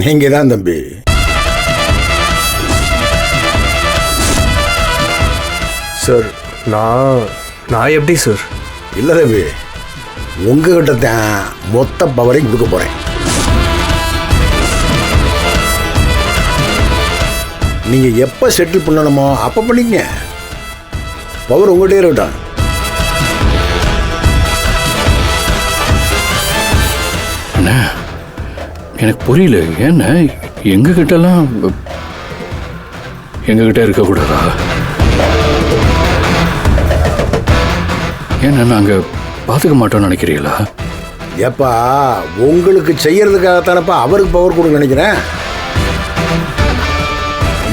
நீங்கள் தான் தம்பி. சார் நான் எப்படி சார்? இல்லை தம்பி, உங்ககிட்ட தான் மொத்த பவரையும் கொடுக்க போகிறேன். நீங்கள் எப்போ செட்டில் பண்ணணுமோ அப்போ பண்ணிக்கங்க. பவர் உங்கள்கிட்டே இருக்கட்டும். அண்ணா எனக்கு புரியல, ஏன்னா எங்ககிட்டலாம் எங்ககிட்ட இருக்கக்கூடாதா? ஏன்னா நாங்கள் பார்த்துக்க மாட்டோம்னு நினைக்கிறீங்களா? ஏப்பா, உங்களுக்கு செய்யறதுக்காகத்தானப்பா அவருக்கு பவர் கொடுக்க நினைக்கிறேன்.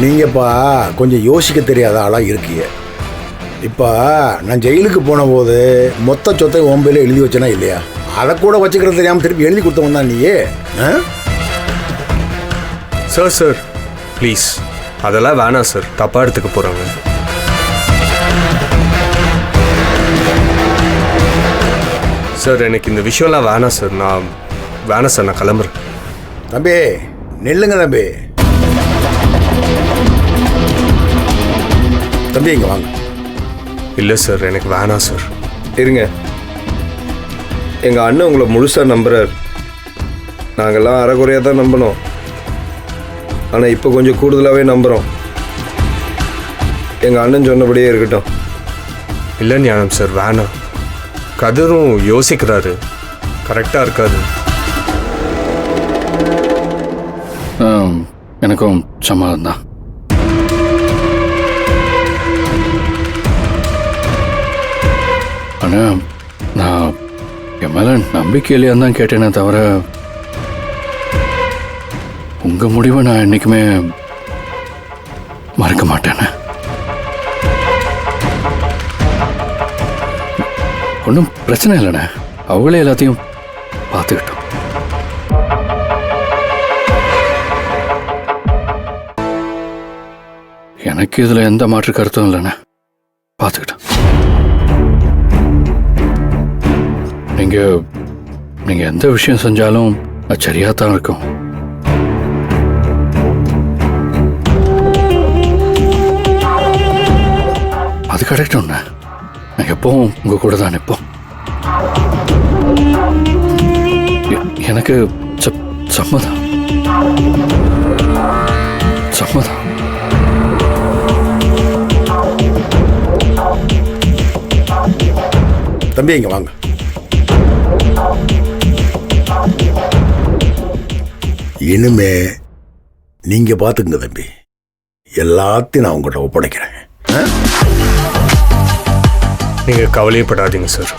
நீங்கப்பா கொஞ்சம் யோசிக்க தெரியாத ஆளாக இருக்கீங்க. இப்போ நான் ஜெயிலுக்கு போன போது மொத்த சொத்தை ஓம்பையில் எழுதி வச்சேனா இல்லையா? அதை கூட வச்சுக்கிறது தெரியாமல் திருப்பி எழுதி கொடுத்தவன் தான் நீயே. சார் ப்ளீஸ் அதெல்லாம் வேணாம் சார், தப்பாக எடுத்துக்க போகிறாங்க. சார் எனக்கு இந்த விஷயம்லாம் வேணாம் சார், நான் கிளம்புறேன். தம்பி நில்லுங்க தம்பி. தம்பி இங்கே வாங்க. இல்லை சார் எனக்கு வேணாம் சார். இருங்க, எங்கள் அண்ணன் உங்களை முழுசாக நம்புகிறார். நாங்கள்லாம் அரைக்குறையாக தான் நம்பினோம், ஆனால் இப்போ கொஞ்சம் கூடுதலாகவே நம்புகிறோம். எங்கள் அண்ணன் சொன்னபடியே இருக்கட்டும். இல்லை ஞானம் சார், வேணாம். கதிரும் யோசிக்கிறாரு, கரெக்டாக இருக்காது. எனக்கும் சமாதானம் தான். ஆனால் நான் என் மேலே நம்பிக்கையிலேயே தான் கேட்டேனே தவிர உங்கள் முடிவை நான் என்றைக்குமே மறக்க மாட்டேனே. ஒன்றும் பிரச்சனை இல்லைண்ணே, அவங்களே எல்லாத்தையும் பார்த்துக்கிட்டோம். எனக்கு இதில் எந்த மாற்று கருத்தும் இல்லைண்ணே, பார்த்துக்கிட்டோம். நீங்கள் எந்த விஷயம் செஞ்சாலும் அது சரியாக தான் இருக்கும். அது கிடைக்கட்டும்ண்ணே, நான் எப்பவும் உங்கள் கூட தான் நிற்போம். எனக்கு சம்மதம். தம்பி இங்கே வாங்க. இனிமே நீங்கள் பார்த்துக்குங்க தம்பி, எல்லாத்தையும் நான் உங்கள்கிட்ட ஒப்படைக்கிறேன். நீங்கள் கவலையப்படாதீங்க சார்.